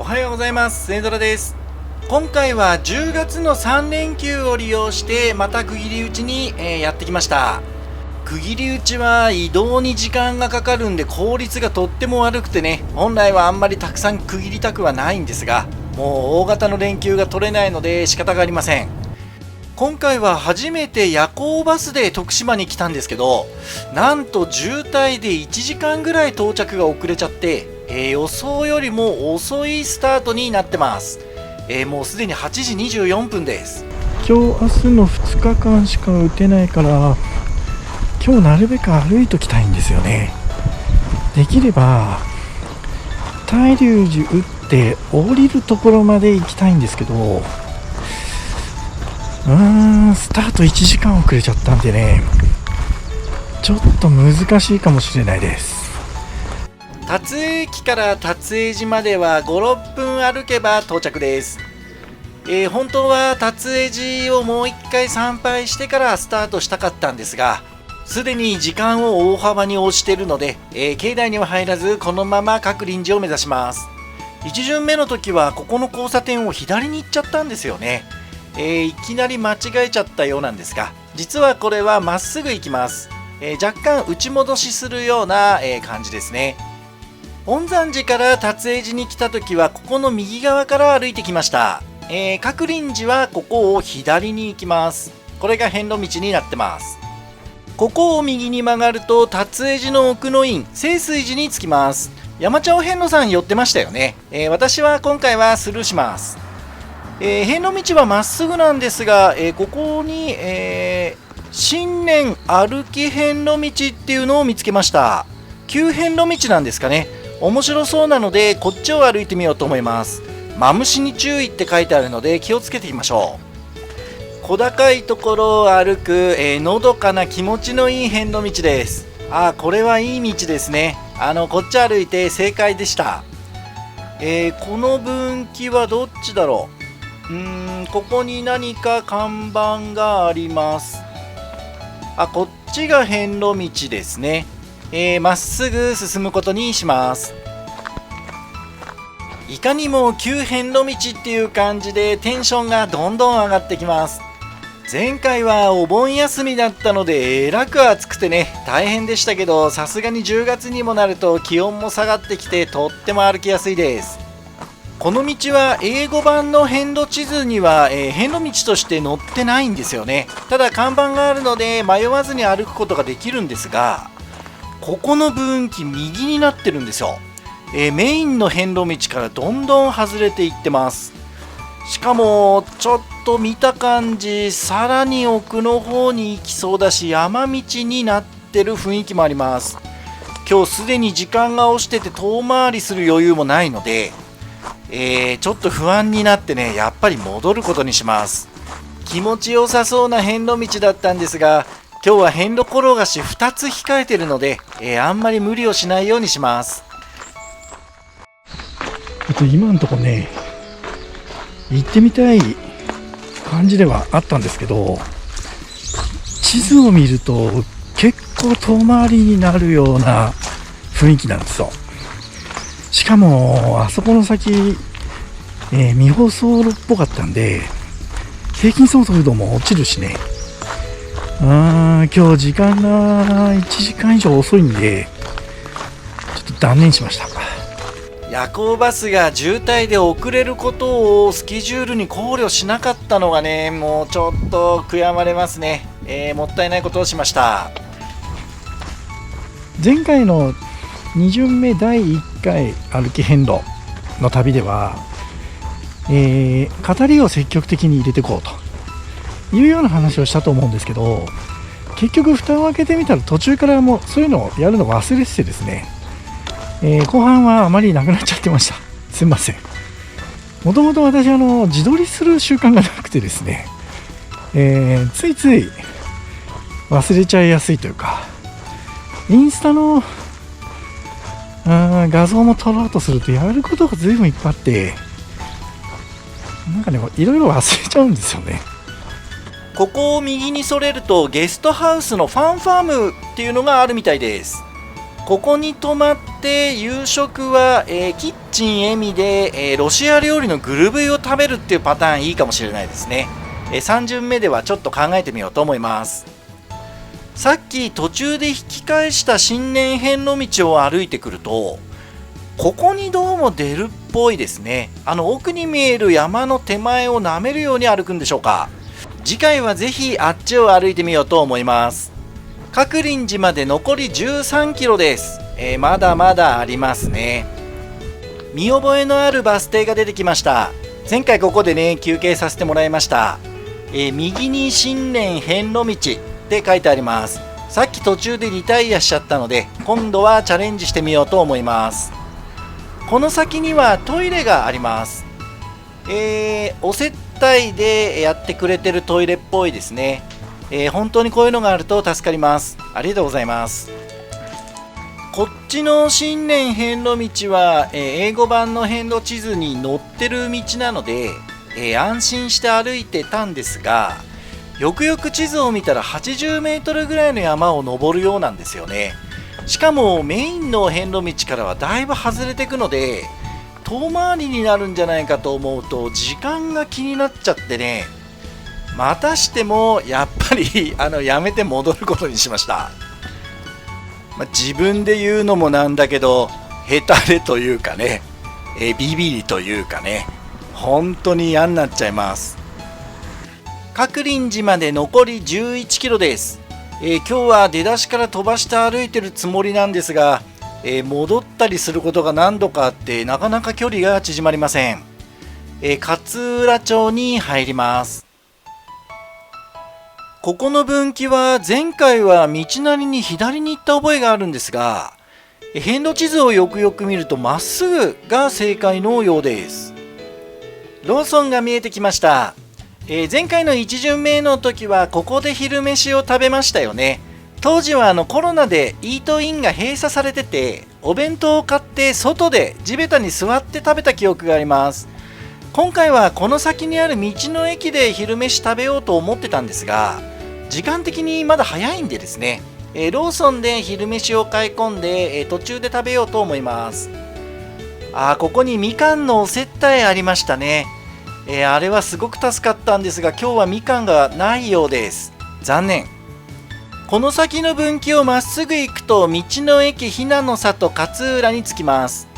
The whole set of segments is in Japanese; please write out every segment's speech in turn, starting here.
おはようございます。セイドラです。今回は10月の3連休を利用してまた区切り打ちに、やってきました。区切り打ちは移動に時間がかかるんで効率がとっても悪くてね、本来はあんまりたくさん区切りたくはないんですが、もう大型の連休が取れないので仕方がありません。今回は初めて夜行バスで徳島に来たんですけど、なんと渋滞で1時間ぐらい到着が遅れちゃって、予想よりも遅いスタートになってます。もうすでに8時24分です。今日明日の2日間しか打てないから、今日なるべく歩いときたいんですよね。できれば大龍寺打って降りるところまで行きたいんですけど、スタート1時間遅れちゃったんでね、ちょっと難しいかもしれないです。達江駅から達江寺までは 5,6 分歩けば到着です。本当は達江寺をもう一回参拝してからスタートしたかったんですが、すでに時間を大幅に押しているので、境内には入らずこのまま各臨時を目指します。1巡目の時はここの交差点を左に行っちゃったんですよね。いきなり間違えちゃったようなんですが、実はこれはまっすぐ行きます。若干内戻しするような、感じですね。本山寺から達江寺に来た時はここの右側から歩いてきました。各臨時はここを左に行きます。これが遍路道になってます。ここを右に曲がると達江寺の奥の院清水寺に着きます。山頂遍路さん寄ってましたよね。私は今回はスルーします。遍路道はまっすぐなんですが、ここに、新年歩き遍路道っていうのを見つけました。旧遍路道なんですかね。面白そうなのでこっちを歩いてみようと思います。マムシに注意って書いてあるので気をつけていきましょう。小高いところを歩く、のどかな気持ちのいい遍路道です。これはいい道ですね。こっち歩いて正解でした。この分岐はどっちだろう。ここに何か看板があります。こっちが遍路道ですね。まっすぐ進むことにします。いかにも旧遍路道っていう感じでテンションがどんどん上がってきます。前回はお盆休みだったのでえらく暑くてね、大変でしたけど、さすがに10月にもなると気温も下がってきてとっても歩きやすいです。この道は英語版の遍路地図には、遍路道として載ってないんですよね。ただ看板があるので迷わずに歩くことができるんですが、ここの分岐右になってるんですよ。メインの遍路道からどんどん外れていってます。しかもちょっと見た感じさらに奥の方に行きそうだし、山道になってる雰囲気もあります。今日すでに時間が押してて遠回りする余裕もないので、ちょっと不安になってね、やっぱり戻ることにします。気持ちよさそうな遍路道だったんですが、今日は遍路転がし2つ控えてるので、あんまり無理をしないようにします。今のとこね、行ってみたい感じではあったんですけど、地図を見ると結構遠回りになるような雰囲気なんですよ。しかもあそこの先、未舗装路っぽかったんで、平均速度も落ちるしね。今日時間が1時間以上遅いんで、ちょっと断念しました。夜行バスが渋滞で遅れることをスケジュールに考慮しなかったのがね、もうちょっと悔やまれますね。もったいないことをしました。前回の2巡目第1回歩き遍路の旅では、語りを積極的に入れていこうというような話をしたと思うんですけど、結局蓋を開けてみたら途中からもうそういうのをやるのを忘れててですね、後半はあまりなくなっちゃってました。すいません。もともと私自撮りする習慣がなくてですね、ついつい忘れちゃいやすいというか、インスタの画像も撮ろうとするとやることが随分いっぱいあって、なんかね、いろいろ忘れちゃうんですよね。ここを右にそれるとゲストハウスのファンファームっていうのがあるみたいです。ここに泊まって夕食は、キッチンエミで、ロシア料理のグルブイを食べるっていうパターンいいかもしれないですね。3巡目ではちょっと考えてみようと思います。さっき途中で引き返した新年遍路道を歩いてくると、ここにどうも出るっぽいですね。奥に見える山の手前を舐めるように歩くんでしょうか。次回はぜひあっちを歩いてみようと思います。鶴林寺まで残り13キロです。まだまだありますね。見覚えのあるバス停が出てきました。前回ここでね休憩させてもらいました。右に新年遍路道って書いてあります。さっき途中でリタイアしちゃったので今度はチャレンジしてみようと思います。この先にはトイレがあります。お接待でやってくれてるトイレっぽいですね。本当にこういうのがあると助かります。ありがとうございます。こっちの新年遍路道は、英語版の遍路地図に載ってる道なので、安心して歩いてたんですが、よくよく地図を見たら80メートルぐらいの山を登るようなんですよね。しかもメインの遍路道からはだいぶ外れていくので遠回りになるんじゃないかと思うと時間が気になっちゃってね、またしてもやっぱりやめて戻ることにしました。自分で言うのもなんだけどヘタレというかね、ビビリというかね、本当に嫌になっちゃいます。鶴林寺まで残り11キロです。今日は出だしから飛ばして歩いてるつもりなんですが、戻ったりすることが何度かあってなかなか距離が縮まりません。勝浦町に入ります。ここの分岐は前回は道なりに左に行った覚えがあるんですが、遍路地図をよくよく見るとまっすぐが正解のようです。ローソンが見えてきました。前回の1巡目の時はここで昼飯を食べましたよね。当時はコロナでイートインが閉鎖されててお弁当を買って外で地べたに座って食べた記憶があります。今回はこの先にある道の駅で昼飯食べようと思ってたんですが時間的にまだ早いんでですね、ローソンで昼飯を買い込んで途中で食べようと思います。ここにみかんのお接待ありましたね。あれはすごく助かったんですが今日はみかんがないようです。残念。この先の分岐をまっすぐ行くと道の駅ひなの里勝浦に着きます。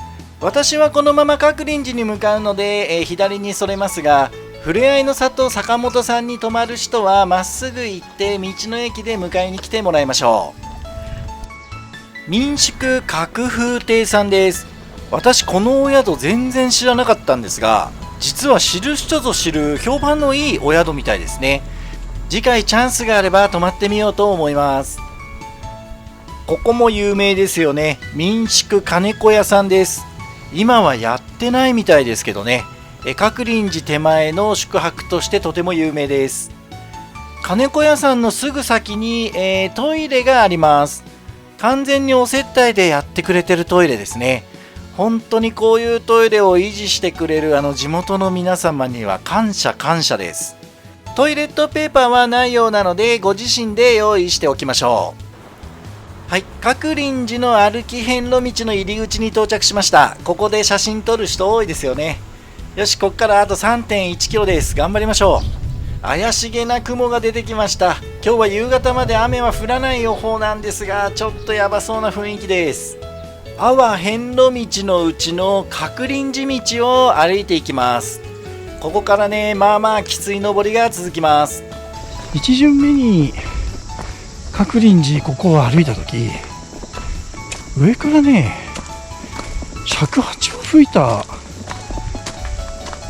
私はこのまま鶴林寺に向かうので、左にそれますがふれあいの里坂本さんに泊まる人はまっすぐ行って道の駅で迎えに来てもらいましょう。民宿鶴風亭さんです。私このお宿全然知らなかったんですが実は知る人ぞ知る評判のいいお宿みたいですね。次回チャンスがあれば泊まってみようと思います。ここも有名ですよね。民宿金子屋さんです。今はやってないみたいですけどね、鶴林寺手前の宿泊としてとても有名です。金子屋さんのすぐ先に、トイレがあります。完全にお接待でやってくれてるトイレですね。本当にこういうトイレを維持してくれる地元の皆様には感謝です。トイレットペーパーはないようなのでご自身で用意しておきましょう。はい、鶴林寺の歩き遍路道の入り口に到着しました。ここで写真撮る人多いですよね。よし、ここからあと 3.1 キロです。頑張りましょう。怪しげな雲が出てきました。今日は夕方まで雨は降らない予報なんですがちょっとやばそうな雰囲気です。阿波遍路道のうちの鶴林寺道を歩いていきます。ここからねまあまあきつい登りが続きます。1巡目に鶴林寺ここを歩いた時上からね尺八を吹いた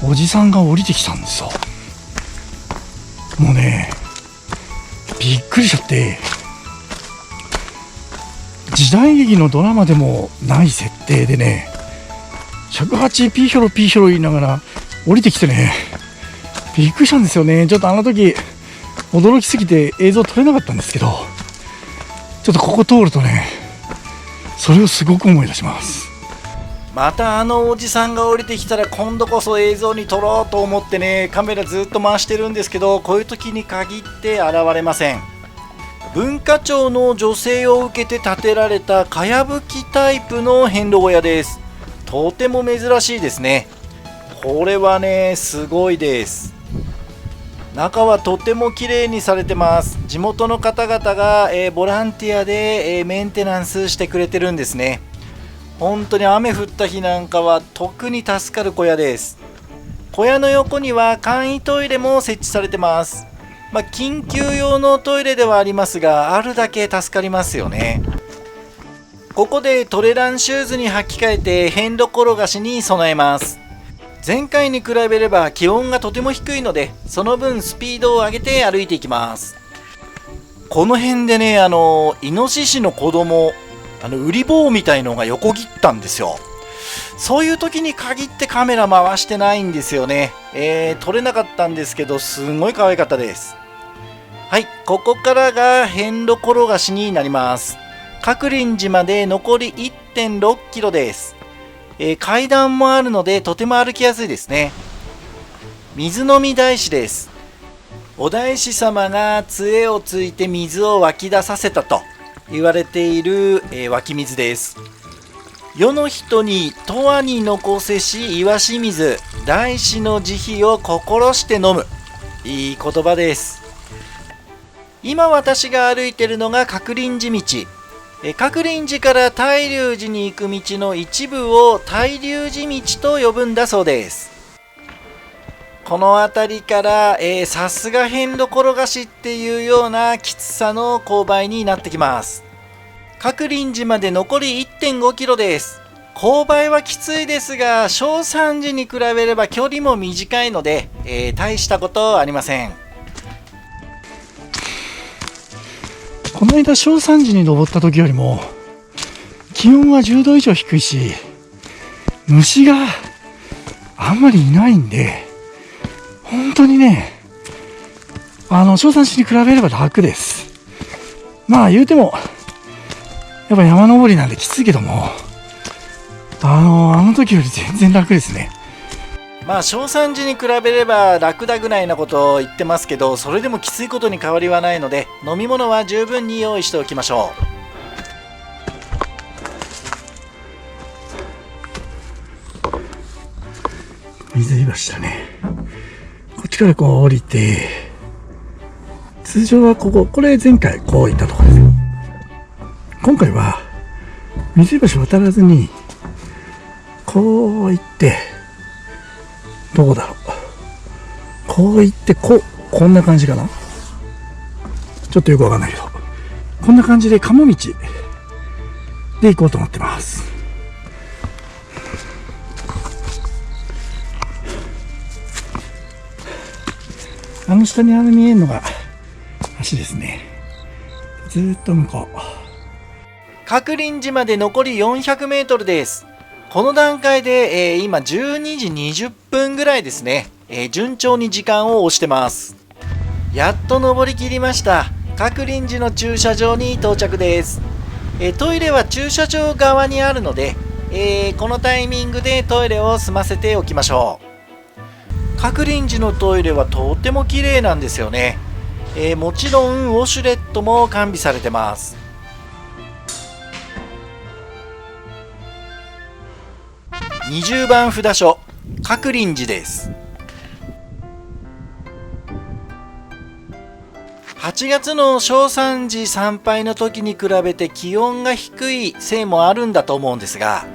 おじさんが降りてきたんですよ。もうねびっくりしちゃって、時代劇のドラマでもない設定でね尺八ピーヒョロピーヒョロ言いながら降りてきてねびっくりしたんですよね。ちょっとあの時驚きすぎて映像撮れなかったんですけどちょっとここ通るとねそれをすごく思い出します。またおじさんが降りてきたら今度こそ映像に撮ろうと思ってねカメラずっと回してるんですけどこういう時に限って現れません。文化庁の助成を受けて建てられたかやぶきタイプの遍路小屋です。とても珍しいですね。これはね、すごいです。中はとても綺麗にされてます。地元の方々が、ボランティアで、メンテナンスしてくれてるんですね。本当に雨降った日なんかは特に助かる小屋です。小屋の横には簡易トイレも設置されてます。緊急用のトイレではありますが、あるだけ助かりますよね。ここでトレランシューズに履き替えて遍路転がしに備えます。前回に比べれば気温がとても低いので、その分スピードを上げて歩いていきます。この辺でね、イノシシの子供、ウリ棒みたいのが横切ったんですよ。そういう時に限ってカメラ回してないんですよね。撮れなかったんですけど、すごい可愛かったです。はい、ここからが遍路転がしになります。鶴林寺まで残り 1.6 キロです。階段もあるのでとても歩きやすいですね。水飲み大師です。お大師様が杖をついて水を湧き出させたと言われている、湧き水です。世の人に永遠に残せし岩し水、大師の慈悲を心して飲む。いい言葉です。今私が歩いているのが鶴林寺道。鶴林寺から大龍寺に行く道の一部を大龍寺道と呼ぶんだそうです。この辺りから、さすが遍路転がしっていうようなきつさの勾配になってきます。鶴林寺まで残り 1.5 キロです。勾配はきついですが、正山寺に比べれば距離も短いので、大したことありません。この間正山寺に登った時よりも気温は10度以上低いし、虫があんまりいないんで、本当にね、正山寺に比べれば楽です。言うてもやっぱ山登りなんできついけども、あの時より全然楽ですね。正山寺に比べれば楽だぐらいなことを言ってますけど、それでもきついことに変わりはないので、飲み物は十分に用意しておきましょう。水井橋だね。こっちからこう降りて、通常はこれ前回こう行ったところです。今回は水井橋渡らずにこう行って、どこだろう、こう行ってこんな感じかな、ちょっとよくわかんないけど、こんな感じで鴨道で行こうと思ってます。下に見えるのが橋ですね。ずーっと向こう。鶴林寺まで残り400メートルです。この段階で、今12時20分ぐらいですね。順調に時間を押してます。やっと登り切りました。鶴林寺の駐車場に到着です。トイレは駐車場側にあるので、このタイミングでトイレを済ませておきましょう。鶴林寺のトイレはとっても綺麗なんですよね。もちろんウォシュレットも完備されてます。20番札所、鶴林寺です。8月の正山寺参拝の時に比べて気温が低いせいもあるんだと思うんですが、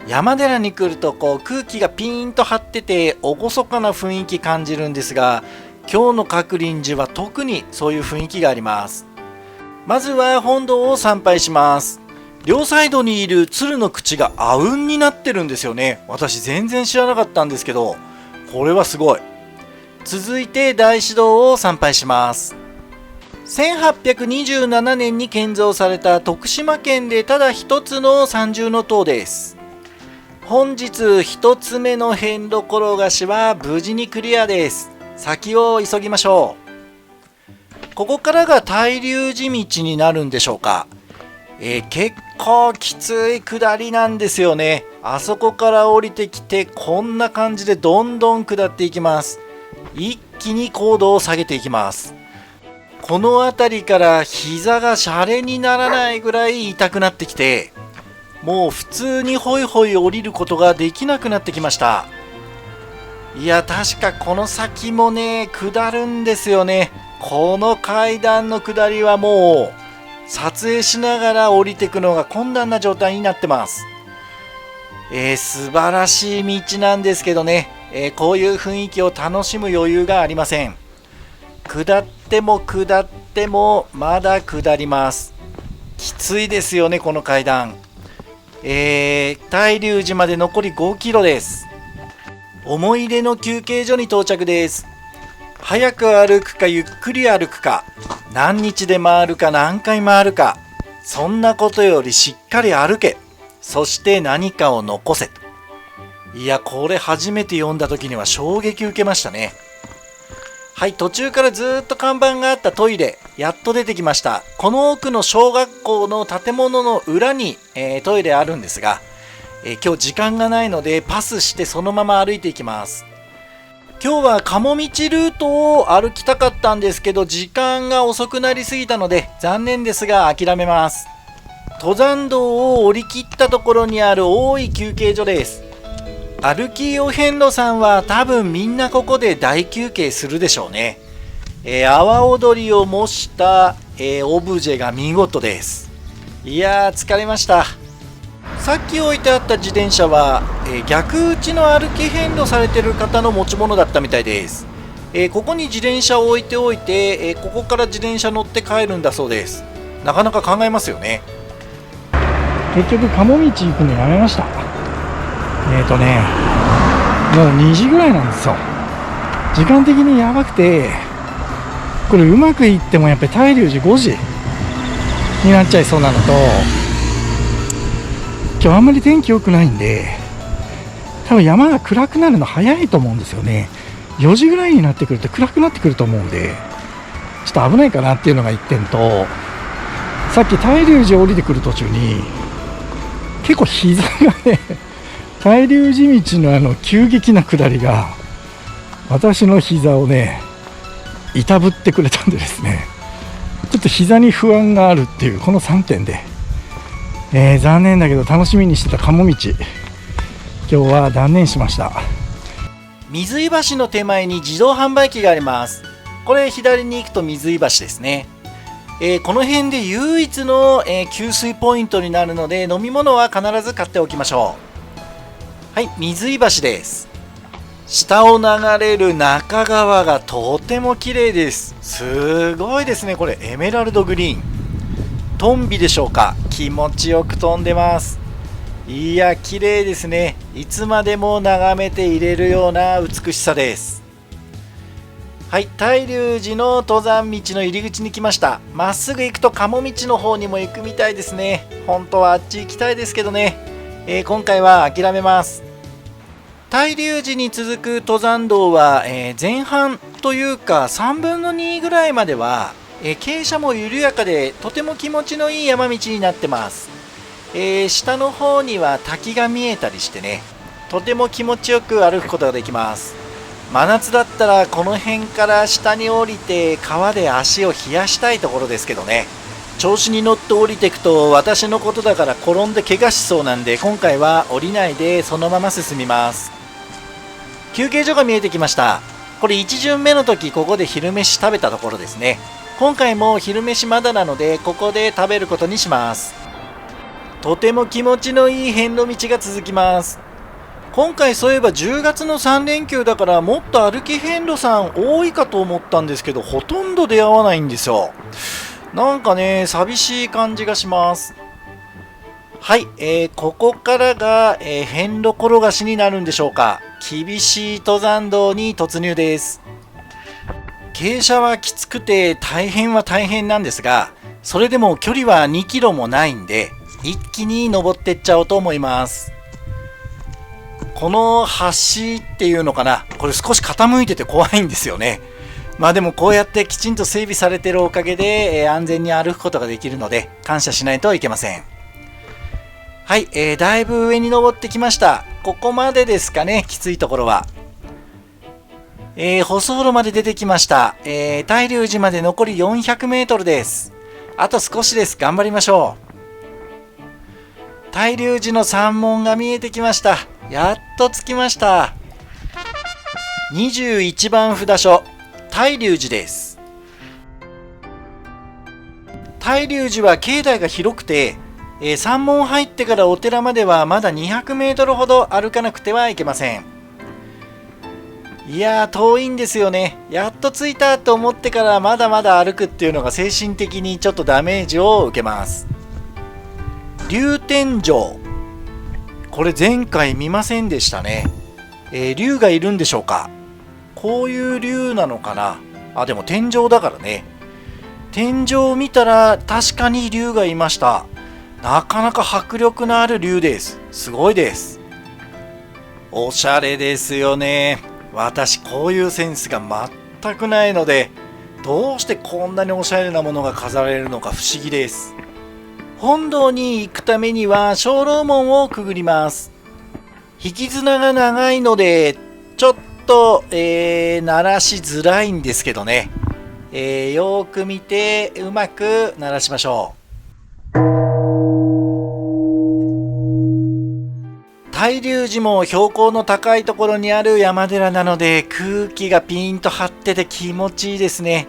山寺に来ると空気がピーンと張ってて厳かな雰囲気感じるんですが、今日の鶴林寺は特にそういう雰囲気があります。まずは本堂を参拝します。両サイドにいる鶴の口があうんになってるんですよね。私全然知らなかったんですけど、これはすごい。続いて大師堂を参拝します。1827年に建造された徳島県でただ一つの三重塔です。本日一つ目の遍路転がしは無事にクリアです。先を急ぎましょう。ここからが大龍寺道になるんでしょうか。結構きつい下りなんですよね。あそこから降りてきてこんな感じでどんどん下っていきます。一気に高度を下げていきます。この辺りから膝がシャレにならないぐらい痛くなってきて、もう普通にホイホイ降りることができなくなってきました。いや、確かこの先もね、下るんですよね。この階段の下りはもう撮影しながら降りていくのが困難な状態になってます。素晴らしい道なんですけどね、こういう雰囲気を楽しむ余裕がありません。下っても下ってもまだ下ります。きついですよね、この階段。大龍寺まで残り5キロです。思い出の休憩所に到着です。早く歩くかゆっくり歩くか、何日で回るか何回回るか、そんなことよりしっかり歩け、そして何かを残せ。いや、これ初めて読んだ時には衝撃受けましたね。はい、途中からずっと看板があったトイレ、やっと出てきました。この奥の小学校の建物の裏に、トイレあるんですが、今日時間がないのでパスしてそのまま歩いていきます。今日は鴨道ルートを歩きたかったんですけど、時間が遅くなりすぎたので残念ですが諦めます。登山道を降り切ったところにある大井休憩所です。歩きお遍路さんは多分みんなここで大休憩するでしょうね。阿波踊りを模した、オブジェが見事です。いやー、疲れました。さっき置いてあった自転車は、逆打ちの歩き遍路されてる方の持ち物だったみたいです。ここに自転車を置いておいて、ここから自転車乗って帰るんだそうです。なかなか考えますよね。結局鴨道行くのやめました。もう2時ぐらいなんですよ。時間的にやばくて、これうまくいってもやっぱり大龍寺5時になっちゃいそうなのと、今日あんまり天気良くないんで、多分山が暗くなるの早いと思うんですよね。4時ぐらいになってくると暗くなってくると思うんで、ちょっと危ないかなっていうのが1点と、さっき大龍寺降りてくる途中に結構膝がね、大龍寺道の急激な下りが私の膝をねいたぶってくれたんでですね、ちょっと膝に不安があるっていうこの3点で、残念だけど楽しみにしてた鴨道、今日は断念しました。水井橋の手前に自動販売機があります。これ左に行くと水井橋ですね。この辺で唯一の、給水ポイントになるので、飲み物は必ず買っておきましょう。はい、水井橋です。下を流れる中川がとても綺麗です。すごいですね。これエメラルドグリーン、トンビでしょうか。気持ちよく飛んでます。いや、綺麗ですね。いつまでも眺めていれるような美しさです。はい、大龍寺の登山道の入り口に来ました。まっすぐ行くと鴨道の方にも行くみたいですね。本当はあっち行きたいですけどね、今回は諦めます。大龍寺に続く登山道は、前半というか3分の2ぐらいまでは、傾斜も緩やかでとても気持ちのいい山道になってます。下の方には滝が見えたりしてね、とても気持ちよく歩くことができます。真夏だったらこの辺から下に降りて川で足を冷やしたいところですけどね、調子に乗って降りていくと私のことだから転んで怪我しそうなんで、今回は降りないでそのまま進みます。休憩所が見えてきました。これ1巡目の時ここで昼飯食べたところですね。今回も昼飯まだなのでここで食べることにします。とても気持ちのいい遍路道が続きます。今回そういえば10月の3連休だからもっと歩き遍路さん多いかと思ったんですけど、ほとんど出会わないんですよ。なんかね、寂しい感じがします。はい、ここからが、遍路転がしになるんでしょうか。厳しい登山道に突入です。傾斜はきつくて大変は大変なんですが、それでも距離は2キロもないんで一気に登ってっちゃおうと思います。この橋っていうのかな、これ少し傾いてて怖いんですよね。まあでもこうやってきちんと整備されてるおかげで、安全に歩くことができるので感謝しないといけません。はい、だいぶ上に登ってきました。ここまでですかね、きついところは。舗装路まで出てきました。大龍寺まで残り400メートルです。あと少しです。頑張りましょう。大龍寺の山門が見えてきました。やっと着きました。21番札所、大龍寺です。大龍寺は境内が広くて、山門入ってからお寺まではまだ200メートルほど歩かなくてはいけません。いやー遠いんですよね。やっと着いたと思ってからまだまだ歩くっていうのが精神的にちょっとダメージを受けます。龍天城、これ前回見ませんでしたね。龍がいるんでしょうか。こういう龍なのかな。あ、でも天井だからね。天井を見たら確かに龍がいました。なかなか迫力のある龍です。すごいです。おしゃれですよね。私こういうセンスが全くないので、どうしてこんなにおしゃれなものが飾られるのか不思議です。本堂に行くためには鐘楼門をくぐります。引き綱が長いのでちょっと、鳴らしづらいんですけどね、よーく見てうまく鳴らしましょう。大龍寺も標高の高いところにある山寺なので空気がピーンと張ってて気持ちいいですね。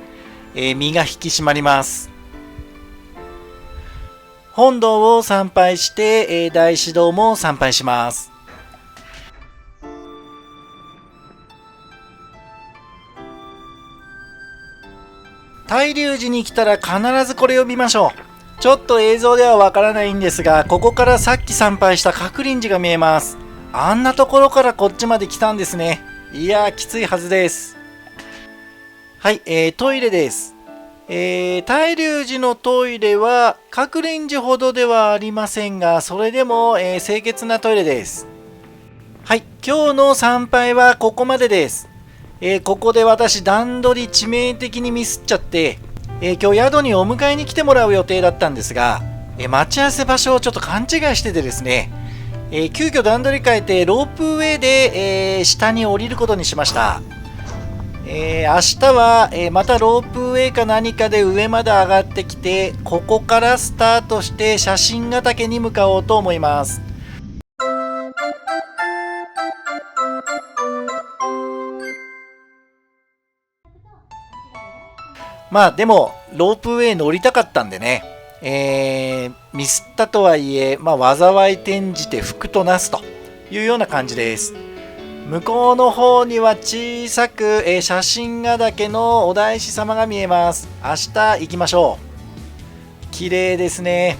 身が引き締まります。本堂を参拝して、大師堂も参拝します。大龍寺に来たら必ずこれを見ましょう。ちょっと映像ではわからないんですが、ここからさっき参拝した鶴林寺が見えます。あんなところからこっちまで来たんですね。いやーきついはずです。はい、トイレです。大龍寺のトイレは鶴林寺ほどではありませんが、それでも、清潔なトイレです。はい、今日の参拝はここまでです。ここで私段取り致命的にミスっちゃって、今日宿にお迎えに来てもらう予定だったんですが、待ち合わせ場所をちょっと勘違いしててですね、急遽段取り変えてロープウェイで、下に降りることにしました。明日は、またロープウェイか何かで上まで上がってきて、ここからスタートして写真ヶ岳に向かおうと思います。まあでもロープウェイ乗りたかったんでね、ミスったとはいえ、災い転じて福となすというような感じです。向こうの方には小さく、写真ヶ岳のお大師様が見えます。明日行きましょう。綺麗ですね。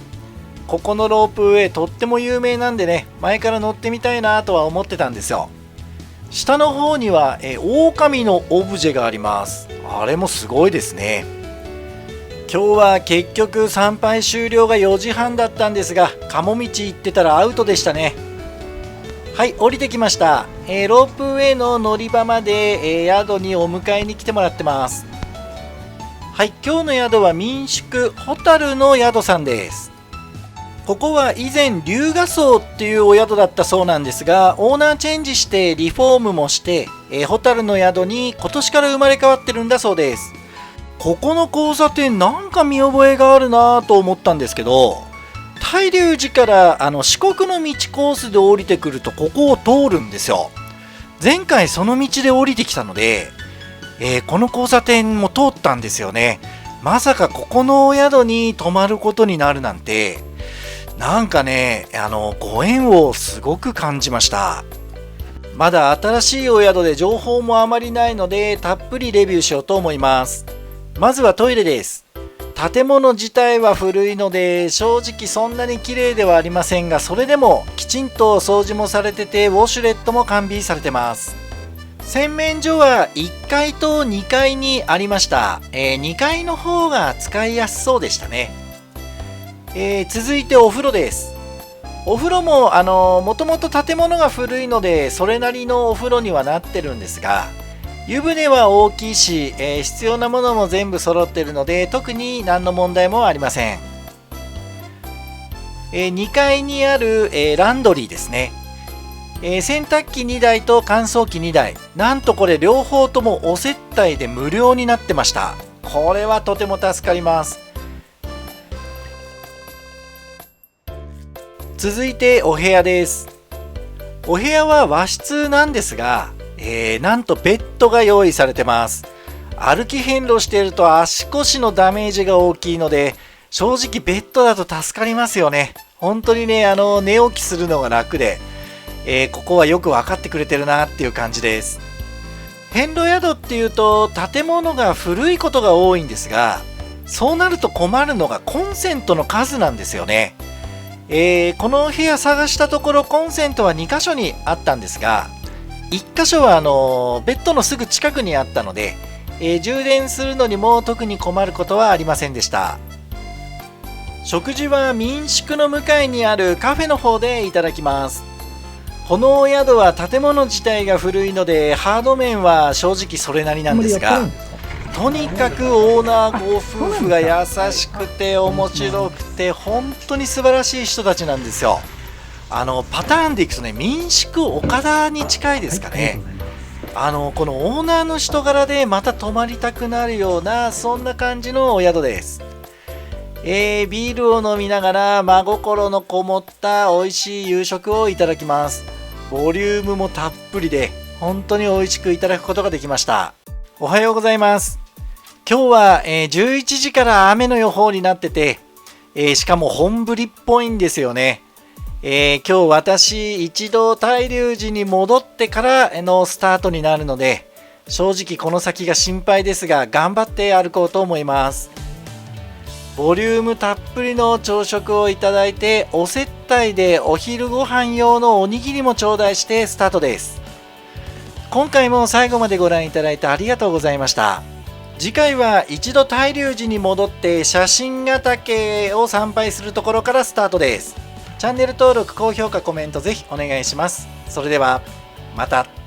ここのロープウェイとっても有名なんでね、前から乗ってみたいなとは思ってたんですよ。下の方には、狼のオブジェがあります。あれもすごいですね。今日は結局参拝終了が4時半だったんですが、鴨道行ってたらアウトでしたね。はい、降りてきました。ロープウェイの乗り場まで、宿にお迎えに来てもらってます。はい、今日の宿は民宿ホタルの宿さんです。ここは以前龍河荘っていうお宿だったそうなんですが、オーナーチェンジしてリフォームもして、ホタルの宿に今年から生まれ変わってるんだそうです。ここの交差点なんか見覚えがあるなと思ったんですけど、大龍寺から四国の道コースで降りてくるとここを通るんですよ。前回その道で降りてきたので、この交差点も通ったんですよね。まさかここのお宿に泊まることになるなんて、なんかね、ご縁をすごく感じました。まだ新しいお宿で情報もあまりないので、たっぷりレビューしようと思います。まずはトイレです。建物自体は古いので、正直そんなに綺麗ではありませんが、それでもきちんと掃除もされてて、ウォシュレットも完備されてます。洗面所は1階と2階にありました。2階の方が使いやすそうでしたね。続いてお風呂です。お風呂ももともと建物が古いのでそれなりのお風呂にはなってるんですが、湯船は大きいし、必要なものも全部揃ってるので特に何の問題もありません。2階にある、ランドリーですね。洗濯機2台と乾燥機2台、なんとこれ両方ともお接待で無料になってました。これはとても助かります。続いてお部屋です。お部屋は和室なんですが、なんとベッドが用意されてます。歩き遍路していると足腰のダメージが大きいので、正直ベッドだと助かりますよね。本当にね、寝起きするのが楽で、ここはよく分かってくれてるなっていう感じです。遍路宿っていうと建物が古いことが多いんですが、そうなると困るのがコンセントの数なんですよね。この部屋探したところコンセントは2箇所にあったんですが、1箇所はベッドのすぐ近くにあったので、充電するのにも特に困ることはありませんでした。食事は民宿の向かいにあるカフェの方でいただきます。このお宿は建物自体が古いのでハード面は正直それなりなんですが、とにかくオーナーご夫婦が優しくて面白くて本当に素晴らしい人たちなんですよ。パターンでいくとね、民宿岡田に近いですかね。このオーナーの人柄でまた泊まりたくなるような、そんな感じのお宿です。ビールを飲みながら真心のこもった美味しい夕食をいただきます。ボリュームもたっぷりで本当に美味しくいただくことができました。おはようございます。今日は11時から雨の予報になってて、しかも本降りっぽいんですよね。今日私一度大龍寺に戻ってからのスタートになるので、正直この先が心配ですが頑張って歩こうと思います。ボリュームたっぷりの朝食をいただいて、お接待でお昼ご飯用のおにぎりも頂戴してスタートです。今回も最後までご覧いただいてありがとうございました。次回は一度大龍寺に戻って写真ヶ岳を参拝するところからスタートです。チャンネル登録、高評価、コメントぜひお願いします。それではまた。